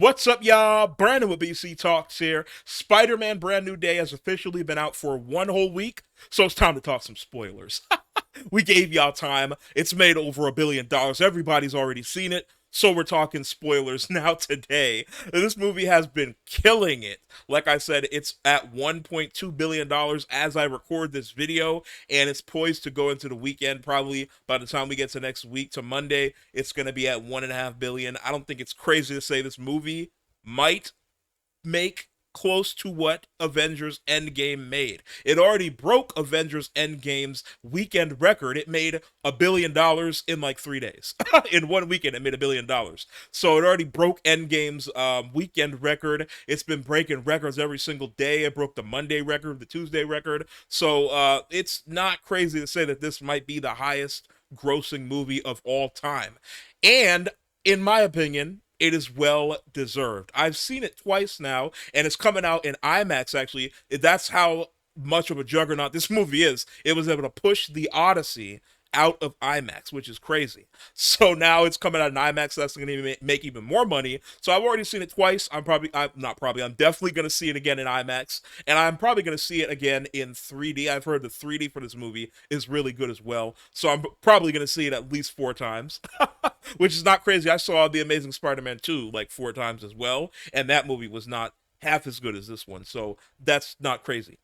What's up, y'all? Brandon with BC Talks here. Spider-Man Brand New Day has officially been out for one whole week, so it's time to talk some spoilers. We gave y'all time. It's made over $1 billion. Everybody's already seen it. So we're talking spoilers now today. This movie has been killing it. Like I said, it's at $1.2 billion as I record this video, and it's poised to go into the weekend. Probably by the time we get to next week to Monday, it's going to be at $1.5 billion. I don't think it's crazy to say this movie might make close to what Avengers Endgame made. It already broke Avengers Endgame's weekend record. It made $1 billion in like 3 days. In one weekend, it made $1 billion. So it already broke Endgame's weekend record. It's been breaking records every single day. It broke the Monday record, the Tuesday record. So it's not crazy to say that this might be the highest grossing movie of all time. And in my opinion, it is well deserved. I've seen it twice now, and it's coming out in IMAX, actually. That's how much of a juggernaut this movie is. It was able to push the Odyssey out of IMAX, which is crazy. So now it's coming out in IMAX. So that's going to make even more money. So I've already seen it twice. I'm definitely going to see it again in IMAX, and I'm probably going to see it again in 3D. I've heard the 3D for this movie is really good as well. So I'm probably going to see it at least 4 times, which is not crazy. I saw The Amazing Spider-Man 2 like 4 times as well, and that movie was not half as good as this one. So that's not crazy.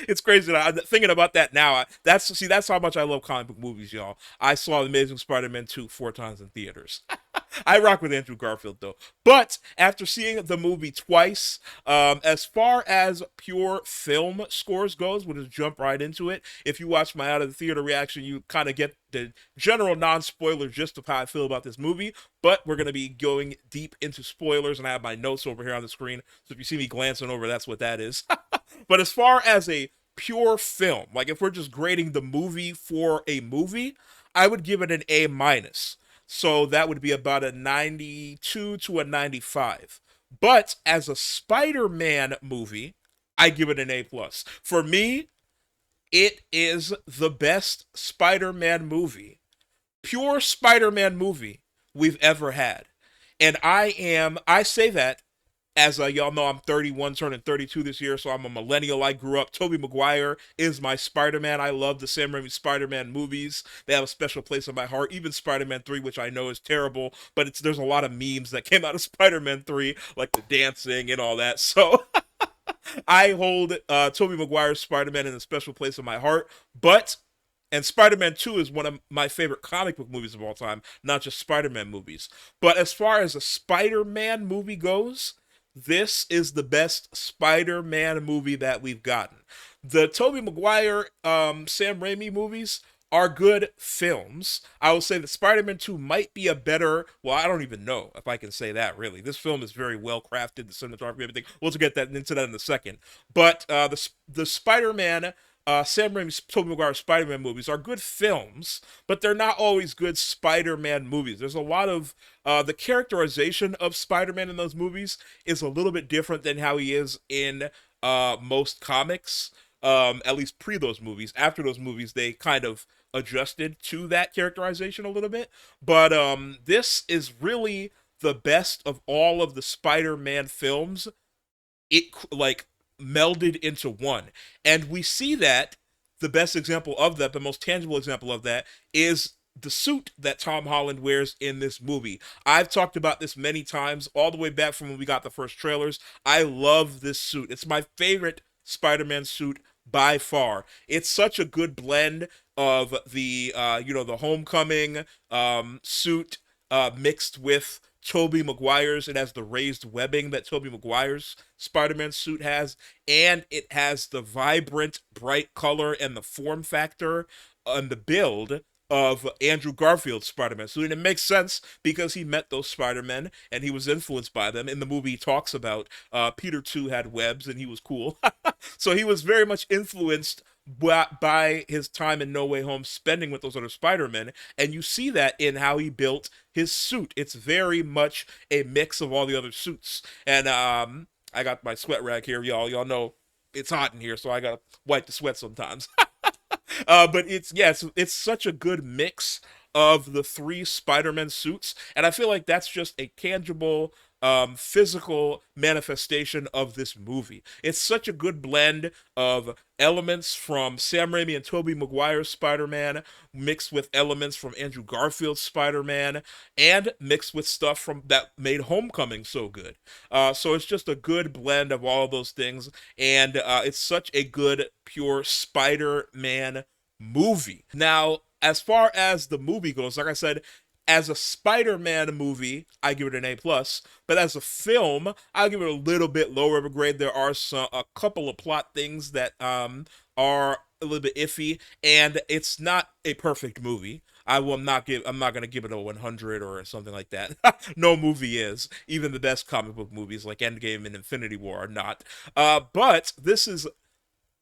It's crazy that I'm thinking about that now. That's how much I love comic book movies, y'all. I saw The Amazing Spider-Man 2 4 times in theaters. I rock with Andrew Garfield though. But after seeing the movie twice, as far as pure film scores goes, we'll just jump right into it. If you watch my out of the theater reaction, you kind of get the general non-spoiler gist of how I feel about this movie. But we're gonna be going deep into spoilers, and I have my notes over here on the screen. So if you see me glancing over, that's what that is. But as far as a pure film, like if we're just grading the movie for a movie, I would give it an A minus. So that would be about a 92 to a 95. But as a Spider-Man movie, I give it an A plus. For me, it is the best Spider-Man movie, pure Spider-Man movie we've ever had. And I say that as y'all know, I'm 31, turning 32 this year, so I'm a millennial. I grew up. Tobey Maguire is my Spider-Man. I love the Sam Raimi Spider-Man movies. They have a special place in my heart. Even Spider-Man 3, which I know is terrible, but there's a lot of memes that came out of Spider-Man 3, like the dancing and all that. So I hold Tobey Maguire's Spider-Man in a special place in my heart. And Spider-Man 2 is one of my favorite comic book movies of all time, not just Spider-Man movies. But as far as a Spider-Man movie goes, this is the best Spider-Man movie that we've gotten. The Tobey Maguire, Sam Raimi movies are good films. I will say that Spider-Man 2 might be a better, well, I don't even know if I can say that really. This film is very well crafted, the cinematography, everything. We'll get that into that in a second. But the Spider-Man Sam Raimi's Tobey Maguire Spider-Man movies are good films, but they're not always good Spider-Man movies. There's a lot of the characterization of Spider-Man in those movies is a little bit different than how he is in most comics. At least pre those movies. After those movies, they kind of adjusted to that characterization a little bit. But this is really the best of all of the Spider-Man films. It like melded into one. And we see that the best example of that, the most tangible example of that, is the suit that Tom Holland wears in this movie. I've talked about this many times, all the way back from when we got the first trailers. I love this suit. It's my favorite Spider-Man suit by far. It's such a good blend of the homecoming suit mixed with Tobey Maguire's. It has the raised webbing that Tobey Maguire's Spider-Man suit has, and it has the vibrant, bright color and the form factor and the build of Andrew Garfield's Spider-Man suit. And it makes sense because he met those Spider-Men and he was influenced by them. In the movie, he talks about Peter too had webs and he was cool. So he was very much influenced by his time in No Way Home spending with those other Spider-Men, and you see that in how he built his suit. It's very much a mix of all the other suits. And I got my sweat rag here, y'all. Y'all know it's hot in here, so I gotta wipe the sweat sometimes. But it's such a good mix of the three Spider-Man suits, and I feel like that's just a tangible physical manifestation of this movie. It's such a good blend of elements from Sam Raimi and Tobey Maguire's Spider-Man, mixed with elements from Andrew Garfield's Spider-Man, and mixed with stuff from that made Homecoming so good. So it's just a good blend of all of those things, and it's such a good, pure Spider-Man movie. Now, as far as the movie goes, like I said, as a Spider-Man movie, I give it an A plus. But as a film, I'll give it a little bit lower of a grade. There are a couple of plot things that are a little bit iffy, and it's not a perfect movie. I'm not gonna give it a 100 or something like that. No movie is. Even the best comic book movies like Endgame and Infinity War are not. But this is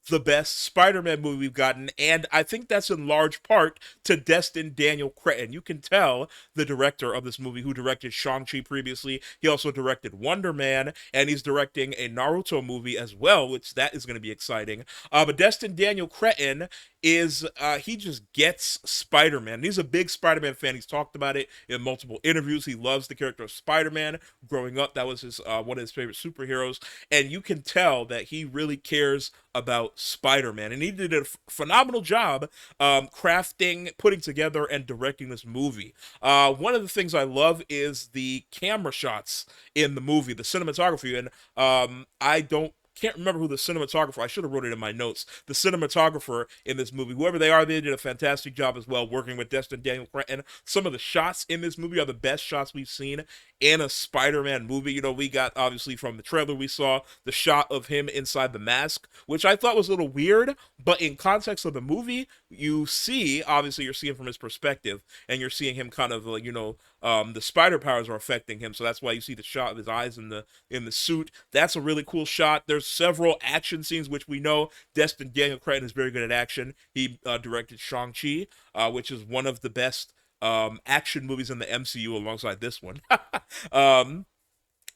the best Spider-Man movie we've gotten, and I think that's in large part to Destin Daniel Cretton. You can tell the director of this movie, who directed Shang-Chi previously. He also directed Wonder Man, and he's directing a Naruto movie as well, which that is going to be exciting. But Destin Daniel Cretton is he just gets Spider-Man. He's a big Spider-Man fan. He's talked about it in multiple interviews. He loves the character of Spider-Man. Growing up, that was his one of his favorite superheroes, and you can tell that he really cares about Spider-Man, and he did a phenomenal job crafting, putting together, and directing this movie. One of the things I love is the camera shots in the movie, the cinematography, and I don't can't remember who the cinematographer. I should have wrote it in my notes. The cinematographer in this movie, whoever they are, they did a fantastic job as well, working with Destin Daniel Cretton. Some of the shots in this movie are the best shots we've seen in a Spider-Man movie. You know, we got obviously from the trailer we saw the shot of him inside the mask, which I thought was a little weird, but in context of the movie, you see obviously you're seeing from his perspective, and you're seeing him kind of like the spider powers are affecting him, so that's why you see the shot of his eyes in the suit. That's a really cool shot. There's several action scenes, which we know Destin Daniel Cretton is very good at action. He directed Shang-Chi, which is one of the best action movies in the MCU alongside this one. um,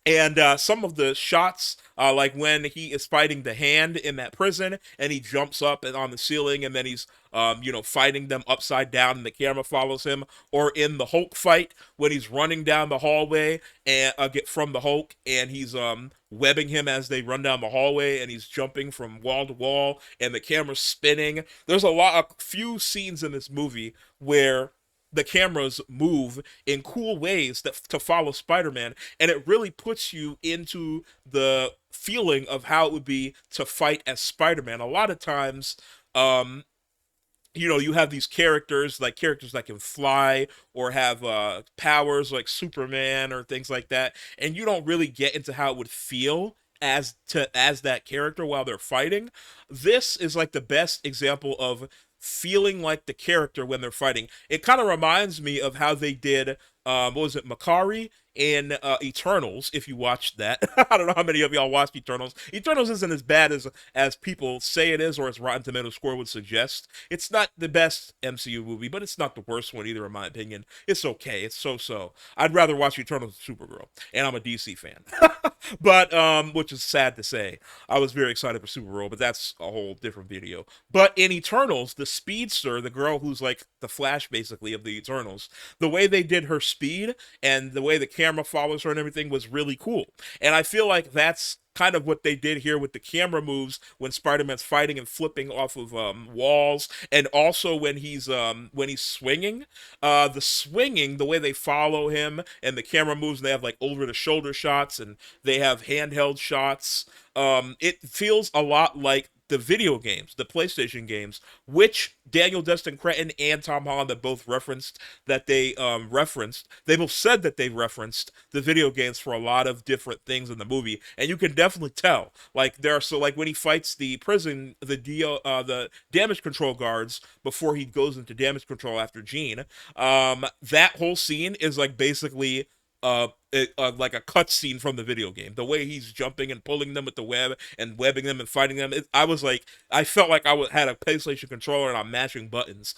and some of the shots, like when he is fighting the Hand in that prison, and he jumps up and on the ceiling, and then he's, fighting them upside down, and the camera follows him. Or in the Hulk fight, when he's running down the hallway and get from the Hulk, and he's webbing him as they run down the hallway, and he's jumping from wall to wall, and the camera's spinning. There's a few scenes in this movie where the cameras move in cool ways to follow Spider-Man, and it really puts you into the feeling of how it would be to fight as Spider-Man. A lot of times, you have these characters, like characters that can fly or have powers like Superman or things like that, and you don't really get into how it would feel as that character while they're fighting. This is like the best example of feeling like the character when they're fighting. It kind of reminds me of how they did, what was it, Makari in Eternals, if you watched that. I don't know how many of y'all watched Eternals. Eternals isn't as bad as people say it is, or as Rotten Tomatoes score would suggest. It's not the best MCU movie, but it's not the worst one either, in my opinion. It's okay. It's so-so. I'd rather watch Eternals than Supergirl, and I'm a DC fan. But, which is sad to say. I was very excited for Supergirl, but that's a whole different video. But in Eternals, the speedster, the girl who's like the Flash, basically, of the Eternals, the way they did her speed and the way the camera follows her and everything was really cool. And I feel like that's kind of what they did here with the camera moves when Spider-Man's fighting and flipping off of walls, and also when he's swinging. The swinging, the way they follow him, and the camera moves, and they have like over-the-shoulder shots, and they have handheld shots. It feels a lot like the video games, the PlayStation games, which Daniel Destin Cretton and Tom Holland have both referenced that they referenced. They both said that they referenced the video games for a lot of different things in the movie, and you can definitely tell. Like like when he fights the prison, the damage control guards before he goes into damage control after Jean. That whole scene is like basically like a cutscene from the video game. The way he's jumping and pulling them with the web and webbing them and fighting them. I felt like I had a PlayStation controller and I'm mashing buttons.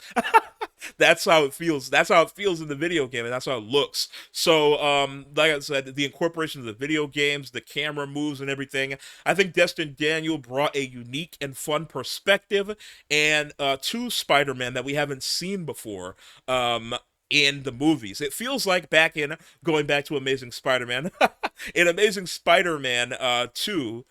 That's how it feels. That's how it feels in the video game, and that's how it looks. So, like I said, the incorporation of the video games, the camera moves, and everything. I think Destin Daniel brought a unique and fun perspective and to Spider-Man that we haven't seen before. In the movies. It feels like going back to Amazing Spider-Man, In Amazing Spider-Man 2,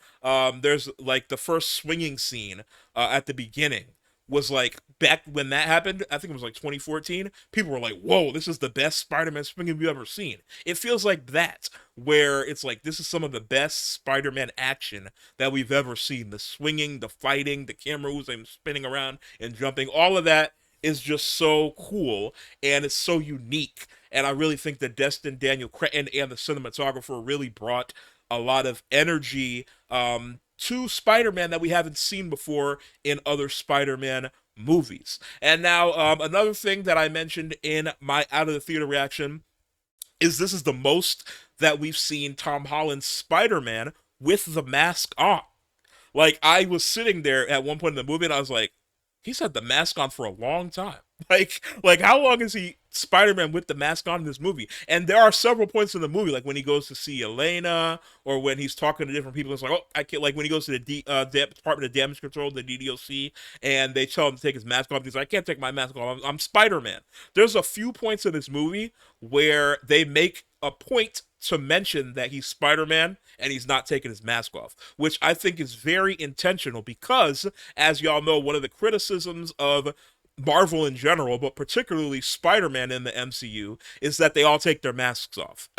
there's like the first swinging scene at the beginning was like back when that happened. I think it was like 2014. People were like, "Whoa, this is the best Spider-Man swinging we've ever seen." It feels like that, where it's like this is some of the best Spider-Man action that we've ever seen. The swinging, the fighting, the camera moves, and spinning around and jumping, all of that is just so cool and it's so unique. And I really think that Destin Daniel Cretton and the cinematographer really brought a lot of energy to Spider-Man that we haven't seen before in other Spider-Man movies. And now, another thing that I mentioned in my out of the theater reaction is this is the most that we've seen Tom Holland's Spider-Man with the mask on. Like I was sitting there at one point in the movie and I was like, he's had the mask on for a long time. Like how long is he Spider-Man with the mask on in this movie? And there are several points in the movie, like when he goes to see Elena, or when he's talking to different people. It's like, oh, I can't. Like when he goes to the Department of Damage Control, the DDoC, and they tell him to take his mask off. He's like, I can't take my mask off. I'm Spider-Man. There's a few points in this movie where they make a point to mention that he's Spider-Man and he's not taking his mask off, which I think is very intentional because, as y'all know, one of the criticisms of Marvel in general, but particularly Spider-Man in the MCU, is that they all take their masks off.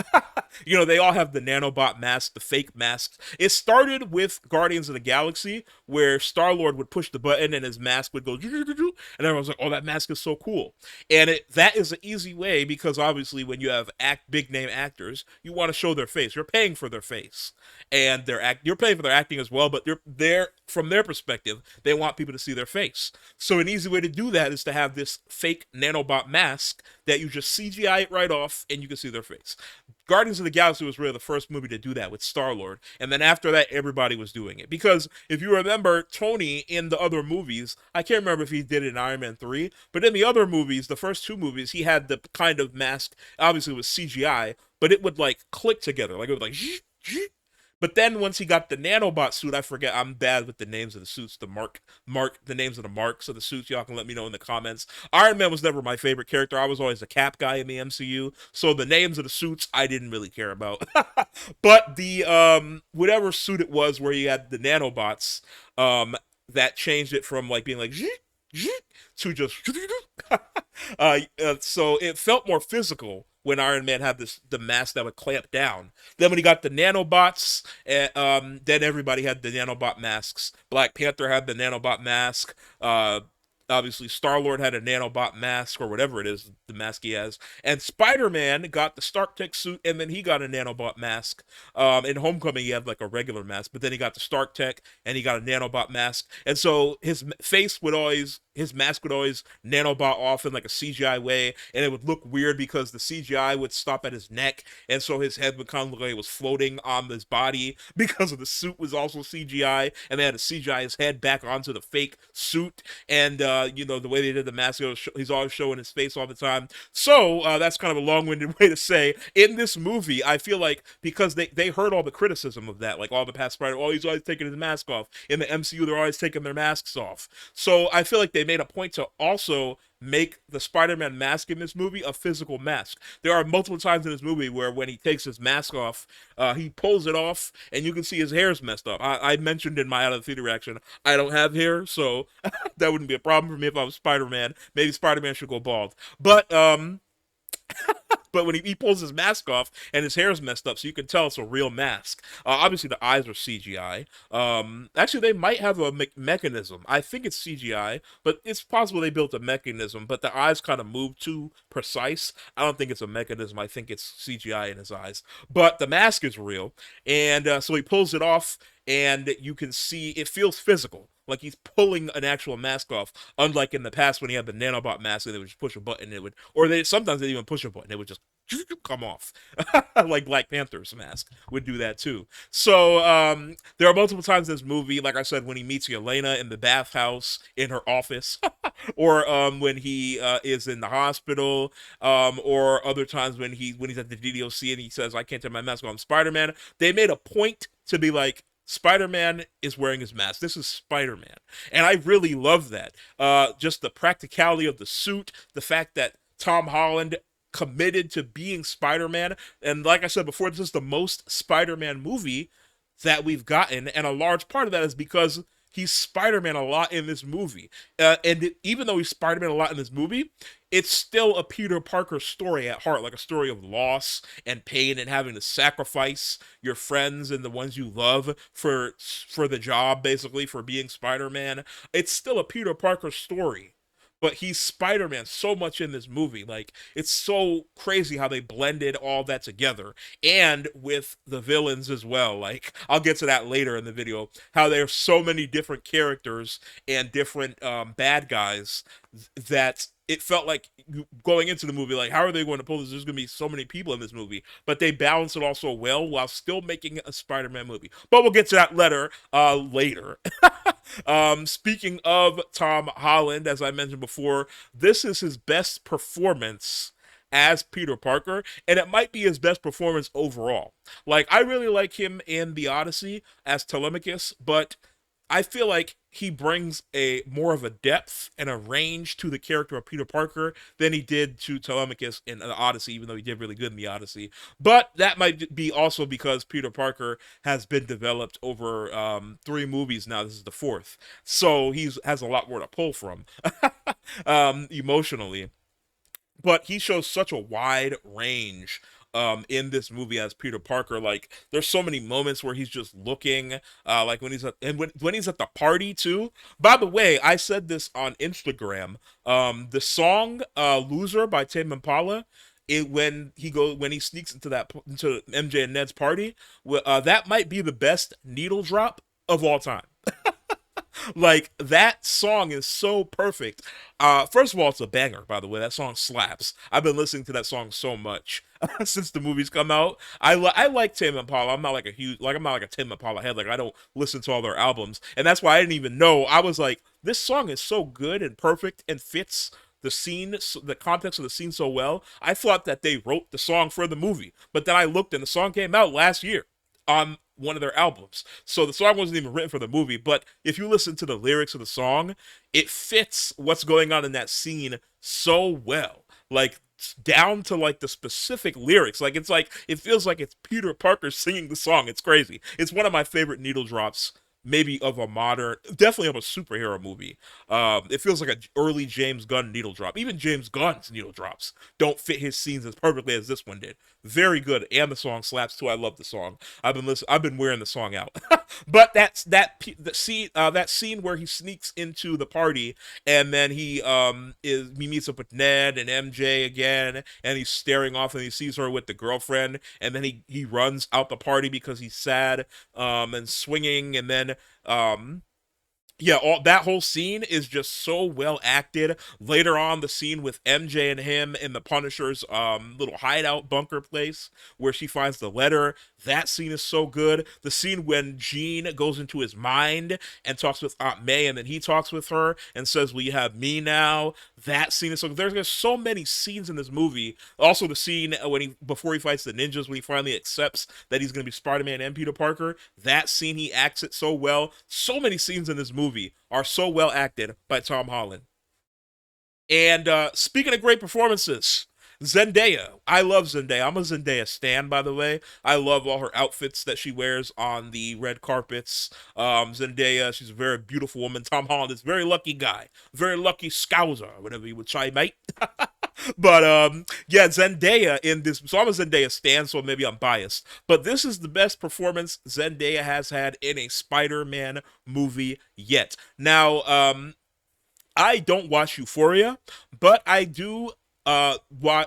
You know, they all have the nanobot mask, the fake masks. It started with Guardians of the Galaxy, where Star-Lord would push the button and his mask would go, and everyone's like, oh, that mask is so cool. And that is an easy way because obviously when you have big name actors, you want to show their face. You're paying for their face. And you're paying for their acting as well, but they're from their perspective, they want people to see their face. So an easy way to do that is to have this fake nanobot mask that you just CGI it right off and you can see their face. Guardians of the Galaxy was really the first movie to do that with Star-Lord. And then after that, everybody was doing it. Because if you remember, Tony in the other movies, I can't remember if he did it in Iron Man 3, but in the other movies, the first two movies, he had the kind of mask, obviously it was CGI, but it would like click together. Like it would like, but then once he got the nanobot suit, I forget, I'm bad with the names of the suits, the names of the marks of the suits. Y'all can let me know in the comments. Iron Man was never my favorite character. I was always a Cap guy in the MCU, so the names of the suits I didn't really care about. But the whatever suit it was where he had the nanobots, that changed it from like being like to just so it felt more physical when Iron Man had the mask that would clamp down. Then when he got the nanobots, then everybody had the nanobot masks. Black Panther had the nanobot mask. Obviously, Star-Lord had a nanobot mask, or whatever it is, the mask he has. And Spider-Man got the Stark Tech suit, and then he got a nanobot mask. In Homecoming, he had like a regular mask, but then he got the Stark Tech, and he got a nanobot mask. And so his mask would always nanobot off in like a CGI way, and it would look weird because the CGI would stop at his neck, and so his head would kind of look like it was floating on his body because of the suit was also CGI, and they had to CGI his head back onto the fake suit. And the way they did the mask, he's always showing his face all the time. So that's kind of a long-winded way to say, in this movie, I feel like because they heard all the criticism of that, like all the past Spider, oh, he's always taking his mask off. In the MCU, they're always taking their masks off. So I feel like they made a point to also make the Spider-Man mask in this movie a physical mask. There are multiple times in this movie where when he takes his mask off, he pulls it off and you can see his hair's messed up. I mentioned in my out of the theater reaction, I don't have hair, so that wouldn't be a problem for me if I was Spider-Man. Maybe Spider-Man should go bald. But when he pulls his mask off and his hair's messed up, so you can tell it's a real mask. Obviously, the eyes are CGI. Actually, they might have a mechanism. I think it's CGI, but it's possible they built a mechanism, but the eyes kind of move too precise. I don't think it's a mechanism. I think it's CGI in his eyes. But the mask is real, and so he pulls it off, and you can see it feels physical. Like he's pulling an actual mask off, unlike in the past when he had the nanobot mask and they would just push a button, sometimes they'd even push a button, it would just come off. Like Black Panther's mask would do that too. So there are multiple times in this movie, like I said, when he meets Yelena in the bathhouse, in her office, or when he is in the hospital, or other times when he's at the DDoC and he says, I can't take my mask off, I'm Spider-Man. They made a point to be like, Spider-Man is wearing his mask. This is Spider-Man. And I really love that. Just the practicality of the suit, the fact that Tom Holland committed to being Spider-Man. And like I said before, this is the most Spider-Man movie that we've gotten, and a large part of that is because he's Spider-Man a lot in this movie. Even though he's Spider-Man a lot in this movie, it's still a Peter Parker story at heart, like a story of loss and pain and having to sacrifice your friends and the ones you love for the job, basically for being Spider-Man. It's still a Peter Parker story, but he's Spider-Man so much in this movie. Like, it's so crazy how they blended all that together, and with the villains as well. Like, I'll get to that later in the video, how there's so many different characters and different bad guys that it felt like going into the movie, like, how are they going to pull this? There's going to be so many people in this movie, but they balance it all so well while still making a Spider-Man movie. But we'll get to that later. Speaking of Tom Holland, as I mentioned before, this is his best performance as Peter Parker, and it might be his best performance overall. Like, I really like him in The Odyssey as Telemachus, but I feel like he brings a more of a depth and a range to the character of Peter Parker than he did to Telemachus in the Odyssey, even though he did really good in the Odyssey. But that might be also because Peter Parker has been developed over 3 movies now. This is the 4th, so he's has a lot more to pull from emotionally. But he shows such a wide range in this movie as Peter Parker. Like, there's so many moments where he's just looking, like when he's at, and when he's at the party too. By the way, I said this on Instagram. The song "Loser" by Tame Impala. When he sneaks into MJ and Ned's party, that might be the best needle drop of all time. Like, that song is so perfect. First of all, it's a banger, by the way. That song slaps. I've been listening to that song so much since the movies come out. I like Tame Impala. I'm not like I'm not like a Tame Impala head. Like, I don't listen to all their albums, and that's why I didn't even know. I was like, this song is so good and perfect and fits the scene, the context of the scene so well. I thought that they wrote the song for the movie, but then I looked and the song came out last year on one of their albums. So the song wasn't even written for the movie, but if you listen to the lyrics of the song, it fits what's going on in that scene so well. Like, down to like the specific lyrics. Like, it's like it feels like it's Peter Parker singing the song. It's crazy. It's one of my favorite needle drops, maybe of a modern, definitely of a superhero movie. It feels like an early James Gunn needle drop. Even James Gunn's needle drops don't fit his scenes as perfectly as this one did. Very good, and the song slaps too. I love the song. I've been wearing the song out. But that scene where he sneaks into the party, and then he meets up with Ned and MJ again, and he's staring off, and he sees her with the girlfriend, and then he runs out the party because he's sad, and swinging, and then yeah, all that whole scene is just so well acted. Later on, the scene with MJ and him in the Punisher's little hideout bunker place where she finds the letter, that scene is so good. The scene when Jean goes into his mind and talks with Aunt May, and then he talks with her and says, "Will you have me now?" That scene is so good. There's so many scenes in this movie. Also, the scene when before he fights the ninjas, when he finally accepts that he's going to be Spider-Man and Peter Parker. That scene, he acts it so well. So many scenes in this movie are so well acted by Tom Holland. And speaking of great performances, Zendaya. I love Zendaya. I'm a Zendaya stan, by the way. I love all her outfits that she wears on the red carpets. Zendaya, she's a very beautiful woman. Tom Holland is a very lucky guy. Very lucky scouser, whatever you would say, mate. But yeah, Zendaya in this. So I'm a Zendaya stan, so maybe I'm biased. But this is the best performance Zendaya has had in a Spider-Man movie yet. Now, I don't watch Euphoria, but I do. I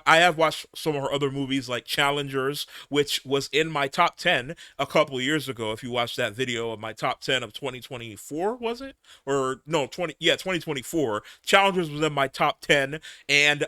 have watched some of her other movies like Challengers, which was in my top 10 a couple of years ago. If you watched that video of my top 10 of 2024, was it? Or no, 2024. Challengers was in my top 10. And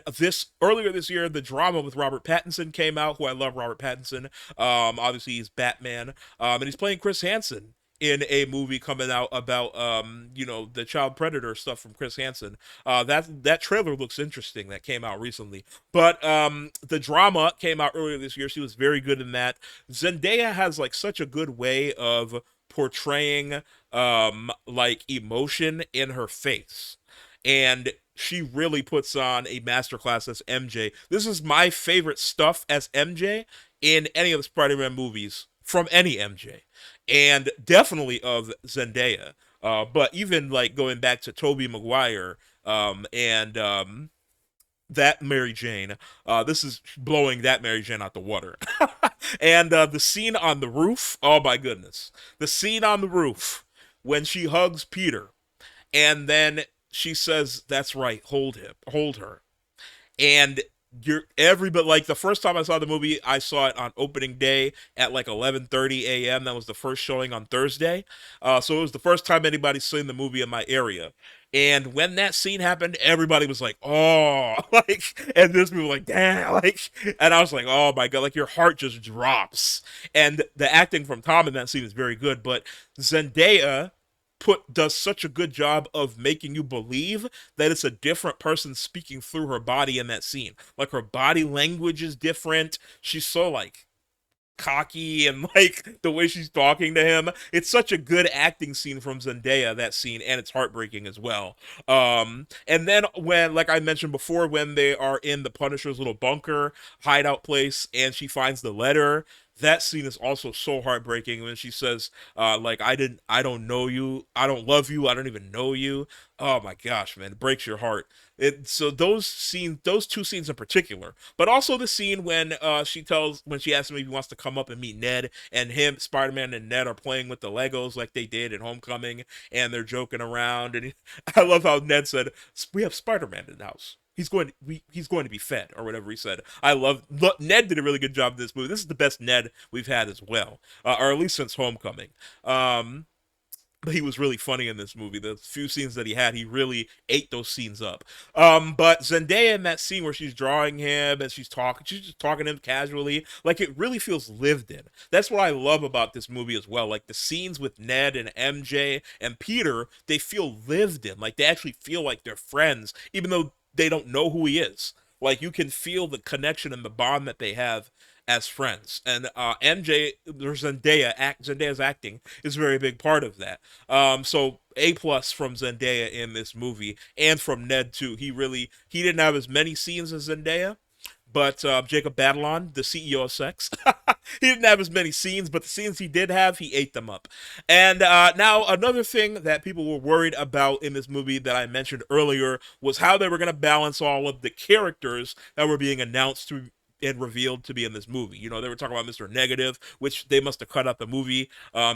earlier this year, the drama with Robert Pattinson came out, who I love Robert Pattinson. Obviously he's Batman. And he's playing Chris Hansen in a movie coming out about the child predator stuff from Chris Hansen. That trailer looks interesting. That came out recently, but the drama came out earlier this year. She was very good in that. Zendaya has like such a good way of portraying like emotion in her face, and she really puts on a masterclass as MJ. This is my favorite stuff as MJ in any of the Spider-Man movies from any MJ, and definitely of Zendaya. But even like going back to Tobey Maguire, and that Mary Jane, this is blowing that Mary Jane out the water. And the scene on the roof, oh my goodness, the scene on the roof when she hugs Peter, and then she says, "That's right, hold him, hold her." And you're everybody, like, the first time I saw the movie, I saw it on opening day at like 11:30 a.m. That was the first showing on Thursday. So it was the first time anybody's seen the movie in my area. And when that scene happened, everybody was like, "Oh," like, and this movie was like, "Damn," like, and I was like, "Oh my god!" Like your heart just drops. And the acting from Tom in that scene is very good, but Zendaya does such a good job of making you believe that it's a different person speaking through her body in that scene. Like her body language is different. She's so like cocky, and like the way she's talking to him. It's such a good acting scene from Zendaya, that scene, and it's heartbreaking as well. And then when, like I mentioned before, when they are in the Punisher's little bunker hideout place and she finds the letter, that scene is also so heartbreaking when she says, like, I don't know you, I don't love you, I don't even know you. Oh my gosh, man, it breaks your heart. So those scenes, those two scenes in particular, but also the scene when when she asks him if he wants to come up and meet Ned, and him, Spider-Man, and Ned are playing with the Legos like they did in Homecoming, and they're joking around, and I love how Ned said, "We have Spider-Man in the house. He's going to be fed," or whatever he said. Ned did a really good job in this movie. This is the best Ned we've had as well, or at least since Homecoming. But he was really funny in this movie. The few scenes that he had, he really ate those scenes up. But Zendaya in that scene where she's drawing him and she's just talking to him casually, like it really feels lived in. That's what I love about this movie as well. Like the scenes with Ned and MJ and Peter, they feel lived in. Like they actually feel like they're friends, even though they don't know who he is. Like you can feel the connection and the bond that they have as friends. And MJ or Zendaya's acting is a very big part of that. So A plus from Zendaya in this movie, and from Ned too. He didn't have as many scenes as Zendaya, but Jacob Batalon, the CEO of Sex, he didn't have as many scenes, but the scenes he did have, he ate them up. And now another thing that people were worried about in this movie that I mentioned earlier was how they were going to balance all of the characters that were being announced to and revealed to be in this movie. You know, they were talking about Mr. Negative, which they must have cut out the movie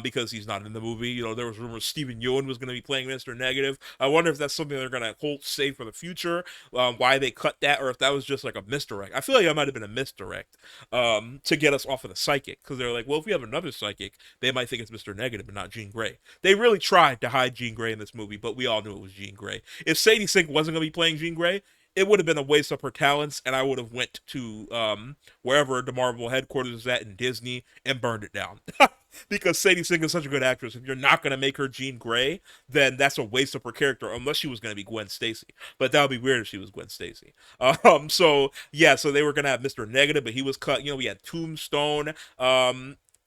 because he's not in the movie. You know, there was rumors Stephen Yeun was going to be playing Mr. Negative. I wonder if that's something they're going to hold safe for the future, why they cut that, or if that was just like a misdirect. I feel like that might have been a misdirect to get us off of the psychic, because they're like, well, if we have another psychic, they might think it's Mr. Negative and not Jean Grey. They really tried to hide Jean Grey in this movie, but we all knew it was Jean Grey. If Sadie Sink wasn't going to be playing Jean Grey, it would have been a waste of her talents, and I would have went to wherever the Marvel headquarters is at in Disney and burned it down. Because Sadie Sink is such a good actress. If you're not going to make her Jean Grey, then that's a waste of her character, unless she was going to be Gwen Stacy. But that would be weird if she was Gwen Stacy. So yeah, so they were going to have Mr. Negative, but he was cut. You know, we had Tombstone.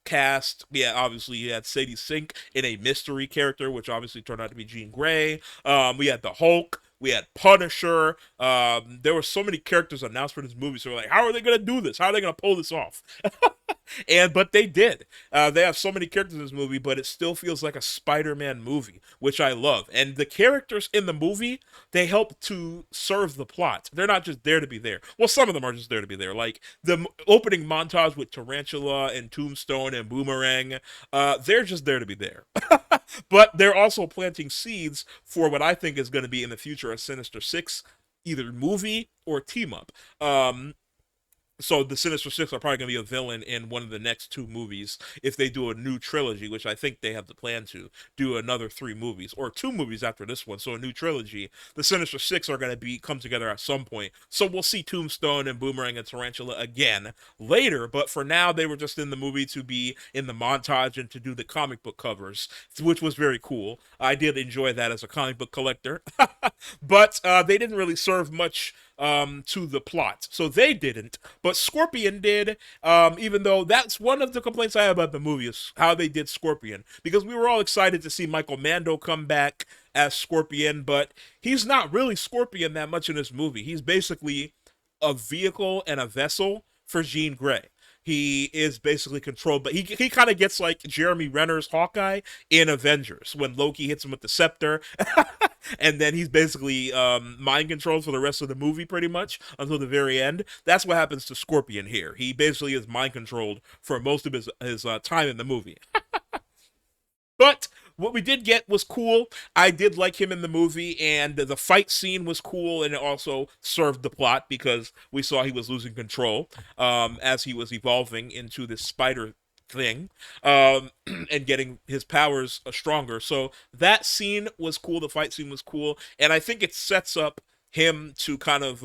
Cast. Yeah, obviously you had Sadie Sink in a mystery character, which obviously turned out to be Jean Grey. We had the Hulk. We had Punisher. There were so many characters announced for this movie, so we're like, how are they gonna do this? How are they gonna pull this off? But they did. They have so many characters in this movie, but it still feels like a Spider-Man movie, which I love. And the characters in the movie, they help to serve the plot. They're not just there to be there. Well, some of them are just there to be there. Like the opening montage with Tarantula and Tombstone and Boomerang, they're just there to be there. But they're also planting seeds for what I think is going to be in the future a Sinister Six, either movie or team up. So the Sinister Six are probably going to be a villain in one of the next two movies if they do a new trilogy, which I think they have the plan to do another three movies or two movies after this one. So a new trilogy. The Sinister Six are going to come together at some point. So we'll see Tombstone and Boomerang and Tarantula again later. But for now, they were just in the movie to be in the montage and to do the comic book covers, which was very cool. I did enjoy that as a comic book collector. But they didn't really serve much to the plot. So they didn't, but Scorpion did. Even though that's one of the complaints I have about the movie is how they did Scorpion, because we were all excited to see Michael Mando come back as Scorpion, but he's not really Scorpion that much in this movie. He's basically a vehicle and a vessel for Jean Grey. He is basically controlled, but he kind of gets like Jeremy Renner's Hawkeye in Avengers when Loki hits him with the scepter, and then he's basically mind controlled for the rest of the movie, pretty much until the very end. That's what happens to Scorpion here. He basically is mind controlled for most of his time in the movie. But what we did get was cool. I did like him in the movie, and the fight scene was cool, and it also served the plot because we saw he was losing control as he was evolving into this spider thing and getting his powers stronger. So that scene was cool. The fight scene was cool, and I think it sets up him to kind of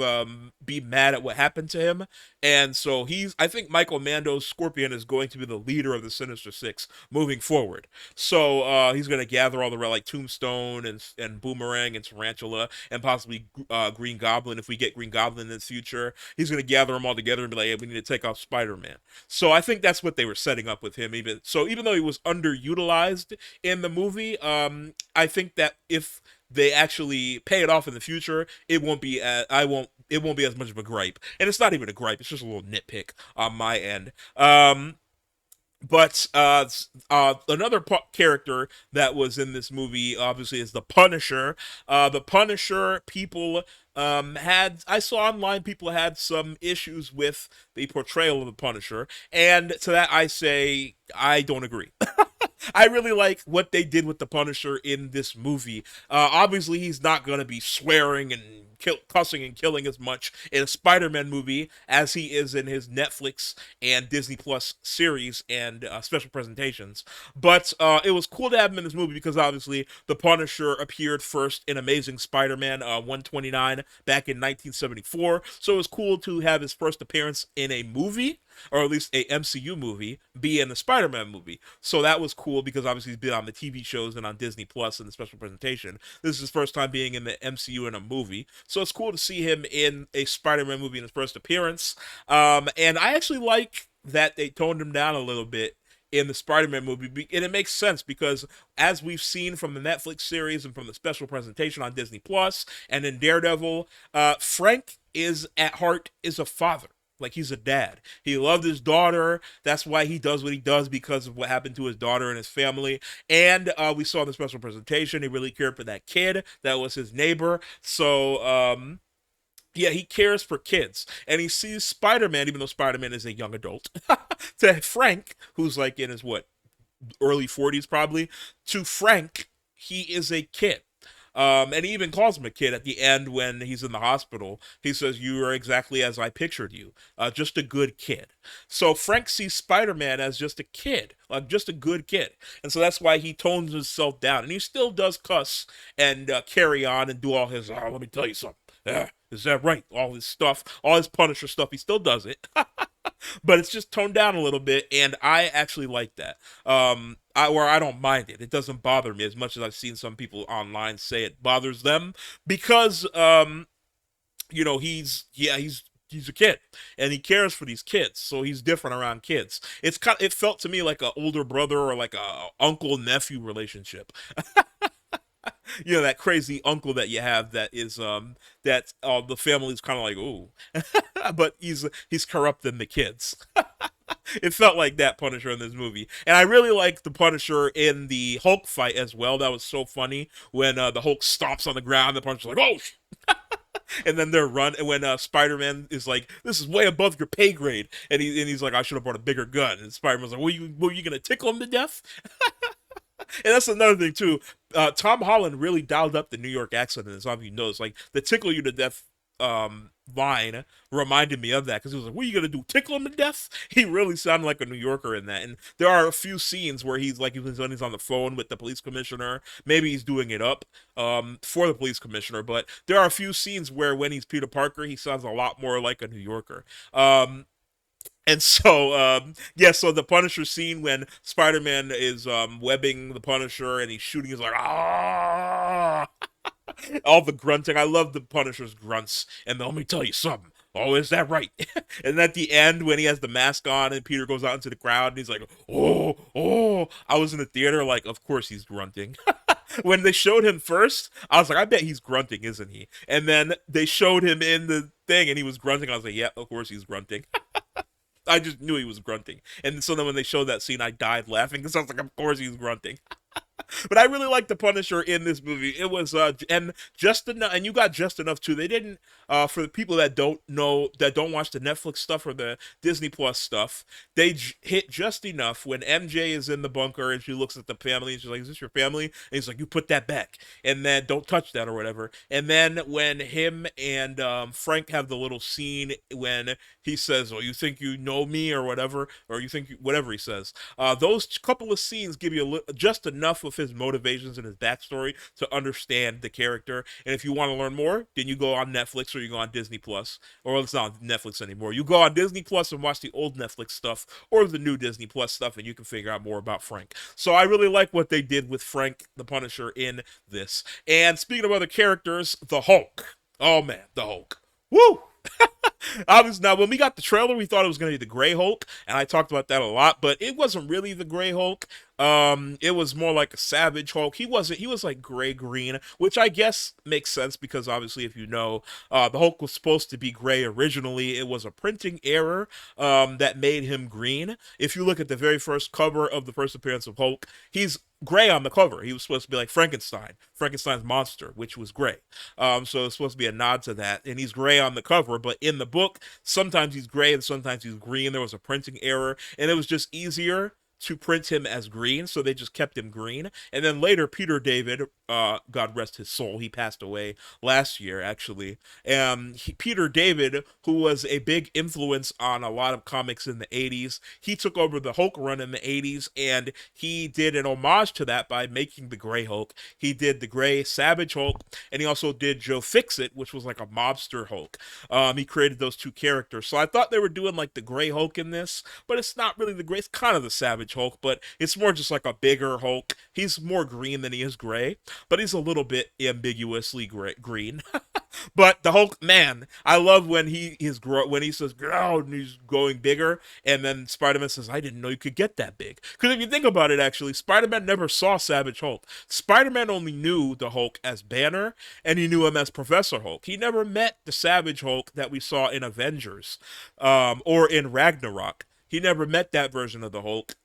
be mad at what happened to him. And so I think Michael Mando's Scorpion is going to be the leader of the Sinister Six moving forward. So he's going to gather all the like Tombstone and Boomerang and Tarantula and possibly Green Goblin if we get Green Goblin in the future. He's going to gather them all together and be like, hey, we need to take off Spider-Man. So I think that's what they were setting up with him. Even though he was underutilized in the movie, I think that if they actually pay it off in the future, it won't be it won't be as much of a gripe. And it's not even a gripe, it's just a little nitpick on my end. But another character that was in this movie, obviously, is the Punisher. The Punisher, people I saw online people had some issues with the portrayal of the Punisher, and to that I say I don't agree. I really like what they did with the Punisher in this movie. Obviously, he's not going to be swearing and cussing and killing as much in a Spider-Man movie as he is in his Netflix and Disney Plus series and special presentations. But it was cool to have him in this movie because obviously the Punisher appeared first in Amazing Spider-Man 129 back in 1974. So it was cool to have his first appearance in a movie, or at least a MCU movie, be in the Spider-Man movie. So that was cool because obviously he's been on the TV shows and on Disney Plus in the special presentation. This is his first time being in the MCU in a movie. So it's cool to see him in a Spider-Man movie in his first appearance. And I actually like that they toned him down a little bit in the Spider-Man movie, and it makes sense because as we've seen from the Netflix series and from the special presentation on Disney Plus and in Daredevil, Frank is at heart is a father. Like, he's a dad. He loved his daughter. That's why he does what he does, because of what happened to his daughter and his family. And we saw in the special presentation, he really cared for that kid that was his neighbor. So yeah, he cares for kids. And he sees Spider-Man, even though Spider-Man is a young adult, to Frank, who's like in his, early 40s probably, to Frank, he is a kid. And he even calls him a kid at the end when he's in the hospital. He says, you are exactly as I pictured you, just a good kid. So Frank sees Spider-Man as just a kid, like just a good kid. And so that's why he tones himself down. And he still does cuss and carry on and do all his, let me tell you something. Is that right? All his stuff, all his Punisher stuff, he still does it. But it's just toned down a little bit, and I actually like that. I don't mind it. It doesn't bother me as much as I've seen some people online say it bothers them because he's a kid and he cares for these kids, so he's different around kids. It felt to me like an older brother or like a uncle nephew relationship. That crazy uncle that you have that is that the family's kind of like, ooh, but he's corrupting the kids. It felt like that Punisher in this movie. And I really like the Punisher in the Hulk fight as well. That was so funny when the Hulk stomps on the ground, the Punisher's like, oh, and then they're run, and when Spider-Man is like, this is way above your pay grade, and he's like, I should have brought a bigger gun, and Spider-Man's like, were you gonna tickle him to death? And that's another thing too. Tom Holland really dialed up the New York accent, and some of you notice, like the "tickle you to death" line reminded me of that because he was like, "What are you gonna do? Tickle him to death?" He really sounded like a New Yorker in that. And there are a few scenes where he's like, when he's on the phone with the police commissioner. Maybe he's doing it up for the police commissioner, but there are a few scenes where when he's Peter Parker, he sounds a lot more like a New Yorker. And so, so the Punisher scene when Spider-Man is webbing the Punisher and he's shooting, he's like, ah! All the grunting. I love the Punisher's grunts. And let me tell you something. Oh, is that right? And at the end, when he has the mask on and Peter goes out into the crowd and he's like, oh, oh. I was in the theater like, of course he's grunting. When they showed him first, I was like, I bet he's grunting, isn't he? And then they showed him in the thing and he was grunting. I was like, yeah, of course he's grunting. I just knew he was grunting. And so then when they showed that scene, I died laughing because I was like, of course he's grunting. But I really like the Punisher in this movie. It was and just enough, and you got just enough too. They didn't for the people that don't know, that don't watch the Netflix stuff or the Disney Plus stuff. They hit just enough when MJ is in the bunker and she looks at the family and she's like, "Is this your family?" And he's like, "You put that back," and then don't touch that or whatever. And then when him and Frank have the little scene when he says, "Oh, you think you know me or whatever, or you think whatever he says." Those couple of scenes give you just enough of his motivations and his backstory to understand the character. And if you want to learn more, then you go on Netflix or you go on Disney Plus, or it's not Netflix anymore. You go on Disney Plus and watch the old Netflix stuff or the new Disney Plus stuff, and you can figure out more about Frank. So I really like what they did with Frank the Punisher in this. And speaking of other characters, the Hulk. Oh man, the Hulk. Woo! I was now when we got the trailer, we thought it was going to be the Gray Hulk, and I talked about that a lot, but it wasn't really the Gray Hulk. It was more like a Savage Hulk. He wasn't. He was like gray green, which I guess makes sense because obviously, if you know, the Hulk was supposed to be gray originally. It was a printing error that made him green. If you look at the very first cover of the first appearance of Hulk, he's gray on the cover. He was supposed to be like Frankenstein's monster, which was gray. So it's supposed to be a nod to that, and he's gray on the cover, but in the book, sometimes he's gray and sometimes he's green. There was a printing error, and it was just easier to print him as green, so they just kept him green. And then later, Peter David, God rest his soul, he passed away last year, actually. Peter David, who was a big influence on a lot of comics in the 80s, he took over the Hulk run in the 80s, and he did an homage to that by making the Gray Hulk. He did the Gray Savage Hulk, and he also did Joe Fixit, which was like a mobster Hulk. He created those two characters. So I thought they were doing like the Gray Hulk in this, but it's not really the Gray. It's kind of the Savage Hulk, but it's more just like a bigger Hulk. He's more green than he is gray, but he's a little bit ambiguously green. But the Hulk, man, I love when when he says grow and he's going bigger, and then Spider-Man says, "I didn't know you could get that big." Because if you think about it, actually, Spider-Man never saw Savage Hulk. Spider-Man only knew the Hulk as Banner, and he knew him as Professor Hulk. He never met the Savage Hulk that we saw in Avengers, or in Ragnarok. He never met that version of the Hulk,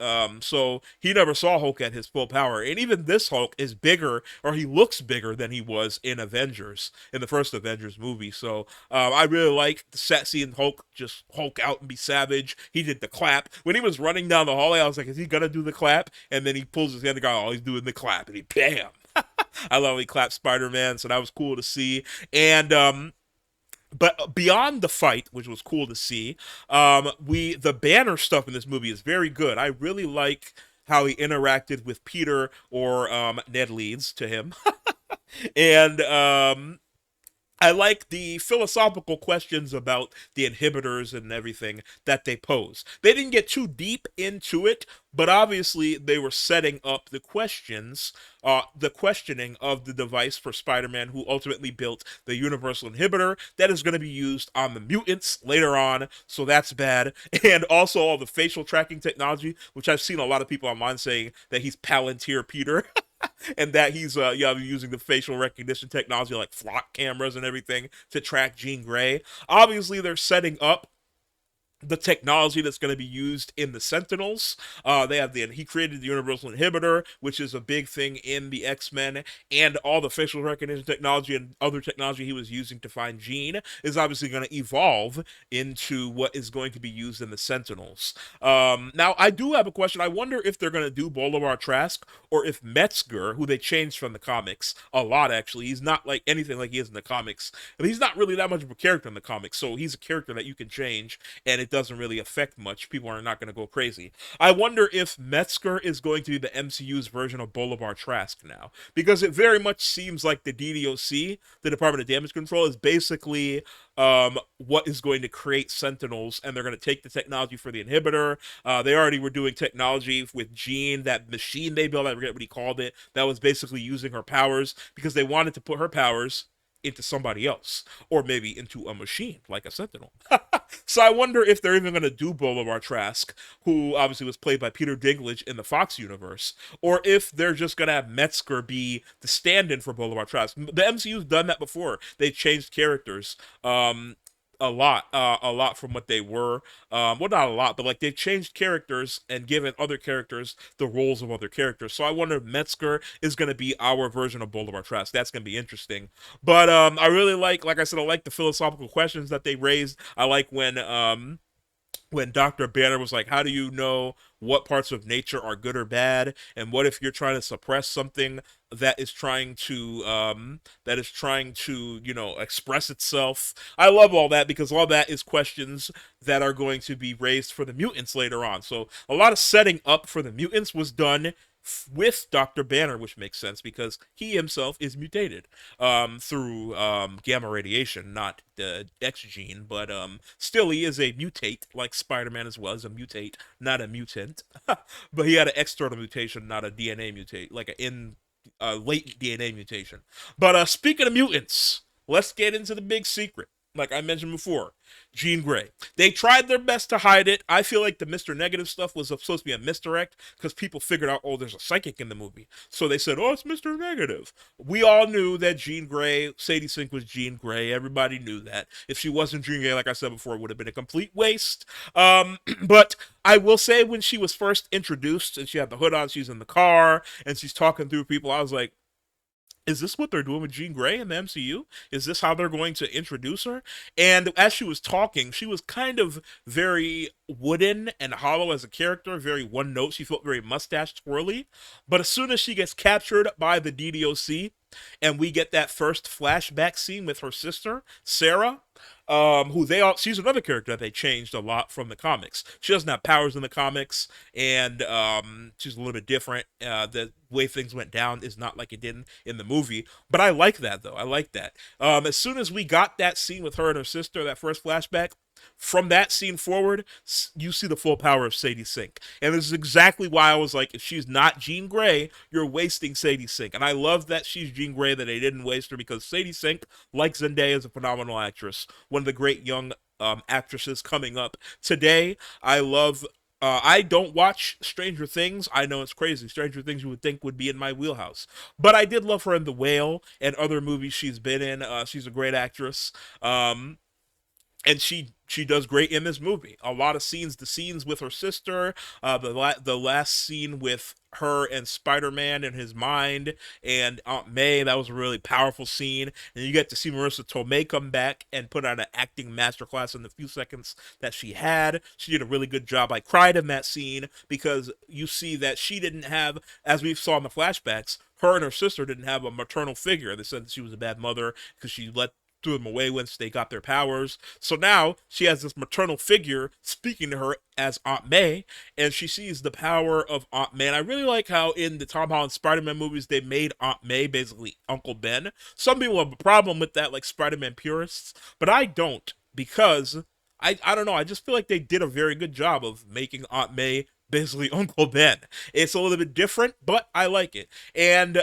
so he never saw Hulk at his full power. And even this Hulk is bigger, or he looks bigger than he was in Avengers, in the first Avengers movie. So I really like the set seeing Hulk just Hulk out and be savage. He did the clap. When he was running down the hallway, I was like, is he going to do the clap? And then he pulls his hand and goes, oh, he's doing the clap. And he, bam! I love how he clapped Spider-Man, so that was cool to see. And but beyond the fight, which was cool to see, the Banner stuff in this movie is very good. I really like how he interacted with Peter, or Ned Leeds to him, and I like the philosophical questions about the inhibitors and everything that they pose. They didn't get too deep into it, but obviously they were setting up the questions, the questioning of the device for Spider-Man, who ultimately built the universal inhibitor that is going to be used on the mutants later on, so that's bad. And also all the facial tracking technology, which I've seen a lot of people online saying that he's Palantir Peter. And that he's using the facial recognition technology like flock cameras and everything to track Jean Grey. Obviously, they're setting up the technology that's going to be used in the Sentinels. He created the universal inhibitor, which is a big thing in the X-Men, and all the facial recognition technology and other technology he was using to find Jean is obviously going to evolve into what is going to be used in the Sentinels. Now, I do have a question. I wonder if they're going to do Bolivar Trask, or if Metzger, who they changed from the comics a lot, actually. He's not like anything like he is in the comics. And he's not really that much of a character in the comics, so he's a character that you can change, and it doesn't really affect much. People are not going to go crazy. I wonder if Metzger is going to be the MCU's version of Bolivar Trask now, because it very much seems like the DDoC, the Department of Damage Control, is basically what is going to create Sentinels, and they're going to take the technology for the inhibitor. They already were doing technology with Jean, that machine they built, I forget what he called it, that was basically using her powers, because they wanted to put her powers into somebody else, or maybe into a machine like a Sentinel. So I wonder if they're even going to do Bolivar Trask, who obviously was played by Peter Dinklage in the Fox universe, or if they're just going to have Metzger be the stand-in for Bolivar Trask. The MCU's done that before. They changed characters. A lot from what they were. Well, not a lot, but like they've changed characters and given other characters the roles of other characters. So I wonder if Metzger is going to be our version of Bolivar Trask. That's going to be interesting. But I really like I said, I like the philosophical questions that they raised. I like when Dr. Banner was like, how do you know what parts of nature are good or bad? And what if you're trying to suppress something that is trying to, express itself? I love all that, because all that is questions that are going to be raised for the mutants later on. So a lot of setting up for the mutants was done with Dr. Banner, which makes sense because he himself is mutated through gamma radiation, not the X gene, but still he is a mutate, like Spider-Man as well, is a mutate, not a mutant. But he had an external mutation, not a DNA mutate, like a latent DNA mutation. But speaking of mutants, let's get into the big secret. Like I mentioned before, Jean Grey. They tried their best to hide it. I feel like the Mr. Negative stuff was supposed to be a misdirect because people figured out, oh, there's a psychic in the movie. So they said, oh, it's Mr. Negative. We all knew that Jean Grey, Sadie Sink was Jean Grey. Everybody knew that. If she wasn't Jean Grey, like I said before, it would have been a complete waste. But I will say, when she was first introduced and she had the hood on, she's in the car and she's talking through people, I was like, is this what they're doing with Jean Grey in the MCU? Is this how they're going to introduce her? And as she was talking, she was kind of very wooden and hollow as a character, very one note. She felt very mustache twirly. But as soon as she gets captured by the DDoC, and we get that first flashback scene with her sister, Sarah, she's another character that they changed a lot from the comics. She doesn't have powers in the comics, and she's a little bit different. The way things went down is not like it did in the movie, but I like that, though. I like that. As soon as we got that scene with her and her sister, that first flashback, from that scene forward, you see the full power of Sadie Sink. And this is exactly why I was like, if she's not Jean Grey, you're wasting Sadie Sink. And I love that she's Jean Grey, that they didn't waste her, because Sadie Sink, like Zendaya, is a phenomenal actress. One of the great young actresses coming up today. I don't watch Stranger Things. I know it's crazy. Stranger Things you would think would be in my wheelhouse. But I did love her in The Whale and other movies she's been in. She's a great actress. And she does great in this movie. A lot of scenes, the scenes with her sister, the last scene with her and Spider-Man in his mind and Aunt May, that was a really powerful scene. And you get to see Marissa Tomei come back and put on an acting masterclass in the few seconds that she had. She did a really good job. I cried in that scene because you see that she didn't have, as we saw in the flashbacks, her and her sister didn't have a maternal figure. They said that she was a bad mother because she threw them away once they got their powers. So now she has this maternal figure speaking to her as Aunt May, and she sees the power of Aunt May. And I really like how in the Tom Holland Spider-Man movies, they made Aunt May basically Uncle Ben. Some people have a problem with that, like Spider-Man purists, but I don't, because I don't know, I just feel like they did a very good job of making Aunt May basically Uncle Ben. It's a little bit different, but I like it. And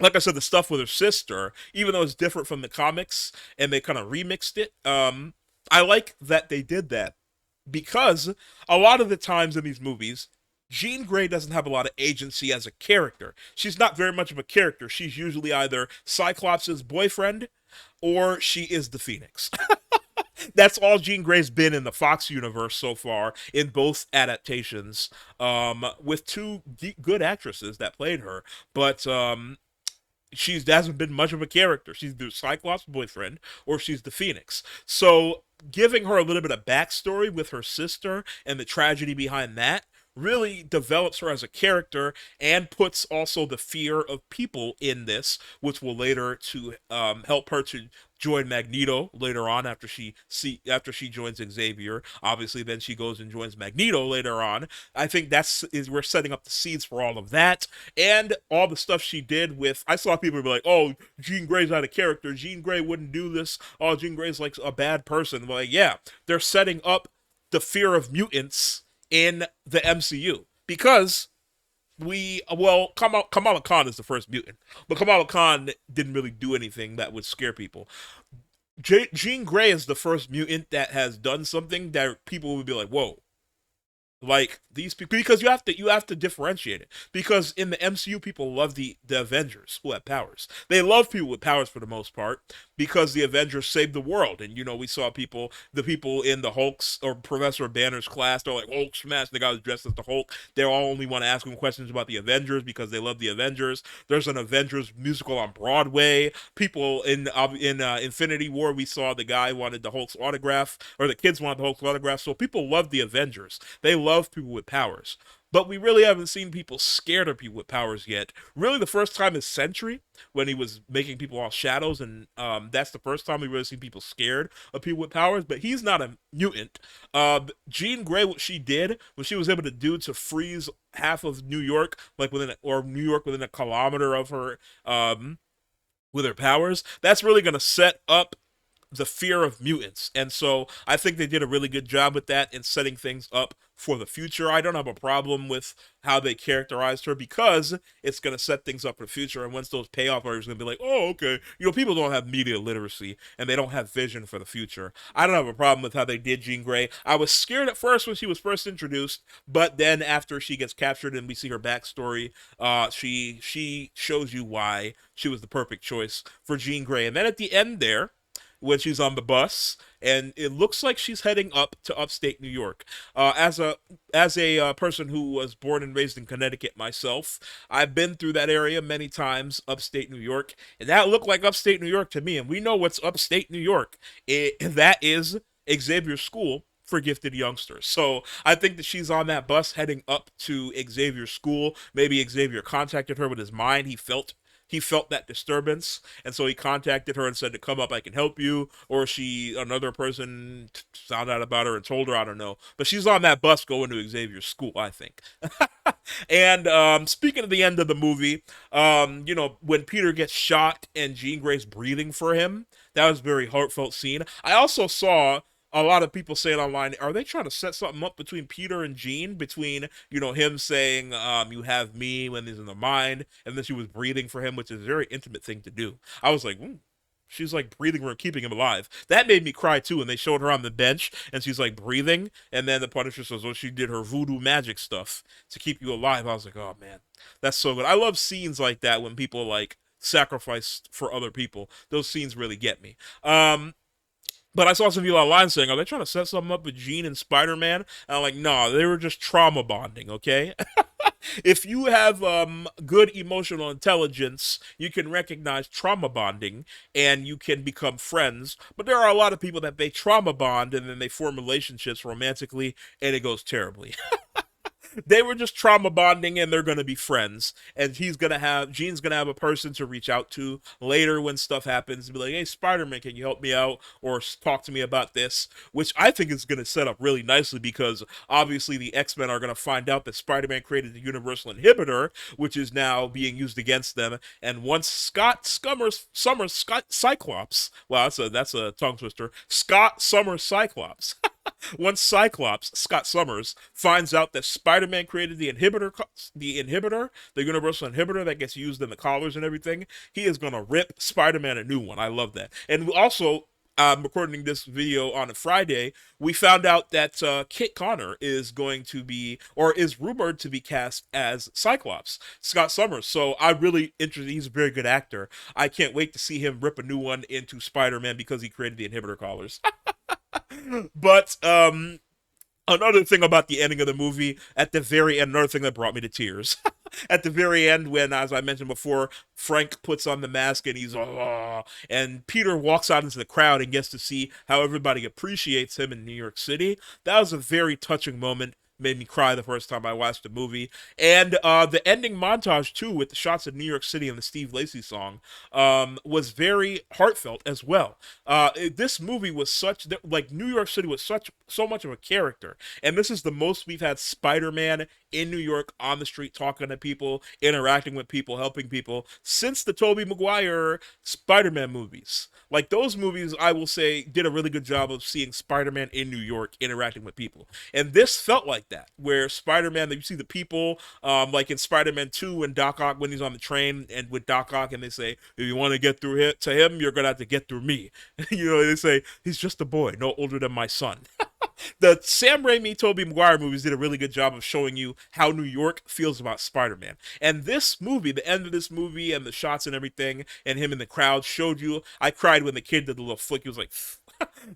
like I said, the stuff with her sister, even though it's different from the comics and they kind of remixed it, I like that they did that, because a lot of the times in these movies, Jean Grey doesn't have a lot of agency as a character. She's not very much of a character. She's usually either Cyclops' boyfriend or she is the Phoenix. That's all Jean Grey's been in the Fox universe so far in both adaptations, with two good actresses that played her. But she hasn't been much of a character. She's the Cyclops' boyfriend or she's the Phoenix. So giving her a little bit of backstory with her sister and the tragedy behind that really develops her as a character and puts also the fear of people in this, which will later to help her to join Magneto later on after she joins Xavier. Obviously, then she goes and joins Magneto later on. I think we're setting up the seeds for all of that and all the stuff she did with. I saw people be like, "Oh, Jean Grey's out of character. Jean Grey wouldn't do this. Oh, Jean Grey's like a bad person." Like, yeah, they're setting up the fear of mutants in the MCU because Kamala Khan is the first mutant, but Kamala Khan didn't really do anything that would scare people. Jean Grey is the first mutant that has done something that people would be like, "Whoa." Like these people, because you have to differentiate it. Because in the MCU, people love the Avengers who have powers. They love people with powers for the most part because the Avengers saved the world. And we saw the people in the Hulk's or Professor Banner's class. They're like Hulk smash. The guy who's dressed as the Hulk. They all only want to ask him questions about the Avengers because they love the Avengers. There's an Avengers musical on Broadway. People in Infinity War, we saw the guy wanted the Hulk's autograph, or the kids wanted the Hulk's autograph. So people love the Avengers. They love people with powers. But we really haven't seen people scared of people with powers yet. Really, the first time is Sentry, when he was making people all shadows, and that's the first time we really see people scared of people with powers. But he's not a mutant. Jean Grey, what she did, what she was able to do to freeze half of New York, like New York within a kilometer of her, with her powers, that's really going to set up the fear of mutants. And so I think they did a really good job with that in setting things up for the future. I don't have a problem with how they characterized her because it's going to set things up for the future. And once those payoff are going to be like, oh, okay, people don't have media literacy and they don't have vision for the future. I don't have a problem with how they did Jean Grey. I was scared at first when she was first introduced, but then after she gets captured and we see her backstory, she shows you why she was the perfect choice for Jean Grey. And then at the end there, when she's on the bus, and it looks like she's heading up to upstate New York. As a person who was born and raised in Connecticut myself, I've been through that area many times, upstate New York, and that looked like upstate New York to me. And we know what's upstate New York. That is Xavier's school for gifted youngsters. So I think that she's on that bus heading up to Xavier's school. Maybe Xavier contacted her with his mind. He felt that disturbance, and so he contacted her and said to come up, I can help you. Or another person found out about her and told her, I don't know. But she's on that bus going to Xavier's school, I think. And speaking of the end of the movie, when Peter gets shot and Jean Grey's breathing for him, that was a very heartfelt scene. I also saw a lot of people saying online, are they trying to set something up between Peter and Jean? Between, him saying, you have me when he's in the mind, and then she was breathing for him, which is a very intimate thing to do. I was like, she's like breathing for keeping him alive. That made me cry too, and they showed her on the bench, and she's like breathing, and then the Punisher says, well, she did her voodoo magic stuff to keep you alive. I was like, oh man, that's so good. I love scenes like that when people like sacrifice for other people. Those scenes really get me. But I saw some people online saying, are they trying to set something up with Jean and Spider-Man? And I'm like, no, they were just trauma bonding, okay? If you have good emotional intelligence, you can recognize trauma bonding and you can become friends. But there are a lot of people that they trauma bond and then they form relationships romantically and it goes terribly. They were just trauma bonding and they're going to be friends. And Jean's going to have a person to reach out to later when stuff happens and be like, hey, Spider-Man, can you help me out or talk to me about this? Which I think is going to set up really nicely because obviously the X-Men are going to find out that Spider-Man created the Universal Inhibitor, which is now being used against them. And once Cyclops, wow, that's a tongue twister, Scott Summers Cyclops. Once Scott Summers, finds out that Spider-Man created the Universal Inhibitor that gets used in the collars and everything, he is going to rip Spider-Man a new one. I love that. And also, I'm recording this video on a Friday, we found out that Kit Connor is going to be, or is rumored to be cast as Cyclops, Scott Summers. So I'm really interested. He's a very good actor. I can't wait to see him rip a new one into Spider-Man because he created the inhibitor collars. But another thing about the ending of the movie, at the very end, another thing that brought me to tears. At the very end, when, as I mentioned before, Frank puts on the mask and he's, oh, and Peter walks out into the crowd and gets to see how everybody appreciates him in New York City. That was a very touching moment made me cry the first time I watched the movie. And the ending montage too, with the shots of New York City and the Steve Lacy song, was very heartfelt as well. This movie was such like New York City was so much of a character, and this is the most we've had Spider-Man in New York on the street talking to people, interacting with people, helping people since the Tobey Maguire Spider-Man movies. Like those movies, I will say, did a really good job of seeing Spider-Man in New York interacting with people, and this felt like that, where Spider-Man, that you see the people, like in Spider-Man 2 and Doc Ock when he's on the train and with Doc Ock, and they say, if you want to get through to him, you're gonna have to get through me. You know, they say he's just a boy, no older than my son. The Sam Raimi, Tobey Maguire movies did a really good job of showing you how New York feels about Spider-Man. And this movie, the end of this movie and the shots and everything, and him in the crowd showed you. I cried when the kid did the little flick. He was like,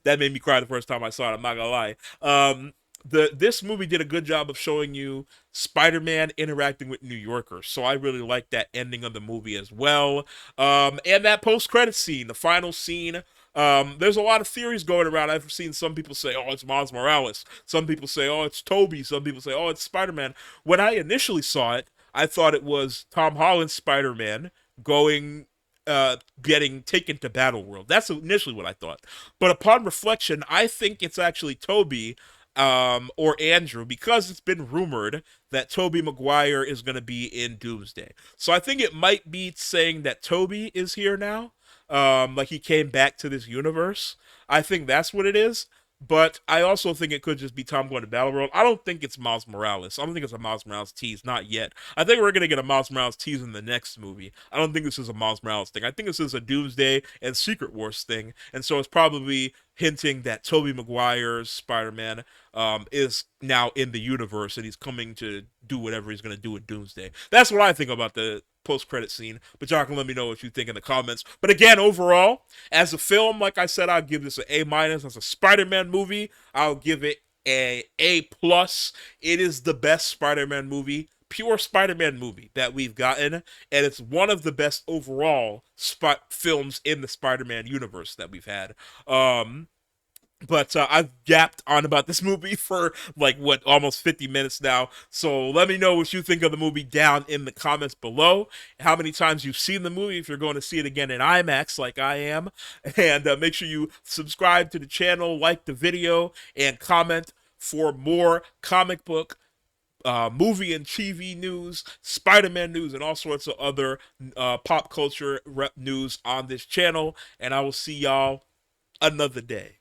that made me cry the first time I saw it. I'm not gonna lie. This movie did a good job of showing you Spider-Man interacting with New Yorkers, so I really like that ending of the movie as well. And that post-credit scene, the final scene. There's a lot of theories going around. I've seen some people say, "Oh, it's Miles Morales." Some people say, "Oh, it's Toby." Some people say, "Oh, it's Spider-Man." When I initially saw it, I thought it was Tom Holland's Spider-Man going getting taken to Battle World. That's initially what I thought. But upon reflection, I think it's actually Toby or Andrew, because it's been rumored that Tobey Maguire is going to be in Doomsday. So I think it might be saying that Toby is here now, like he came back to this universe. I think that's what it is. But I also think it could just be Tom going to Battle World. I don't think it's Miles Morales. I don't think it's a Miles Morales tease, not yet. I think we're gonna get a Miles Morales tease in the next movie. I don't think this is a Miles Morales thing. I think this is a Doomsday and Secret Wars thing, and so it's probably hinting that Tobey Maguire's Spider-Man is now in the universe and he's coming to do whatever he's gonna do in Doomsday. That's what I think about the post-credit scene, but y'all can let me know what you think in the comments. But again, overall, as a film, like I said, I'll give this an A minus. As a Spider-Man movie, I'll give it A plus. It is the best Spider-Man movie, pure Spider-Man movie that we've gotten, and it's one of the best overall films in the Spider-Man universe that we've had. But I've gapped on about this movie for like what, almost 50 minutes now. So let me know what you think of the movie down in the comments below. How many times you've seen the movie, if you're going to see it again in IMAX like I am. And make sure you subscribe to the channel, like the video, and comment for more comic book, movie and TV news, Spider-Man news, and all sorts of other pop culture news on this channel. And I will see y'all another day.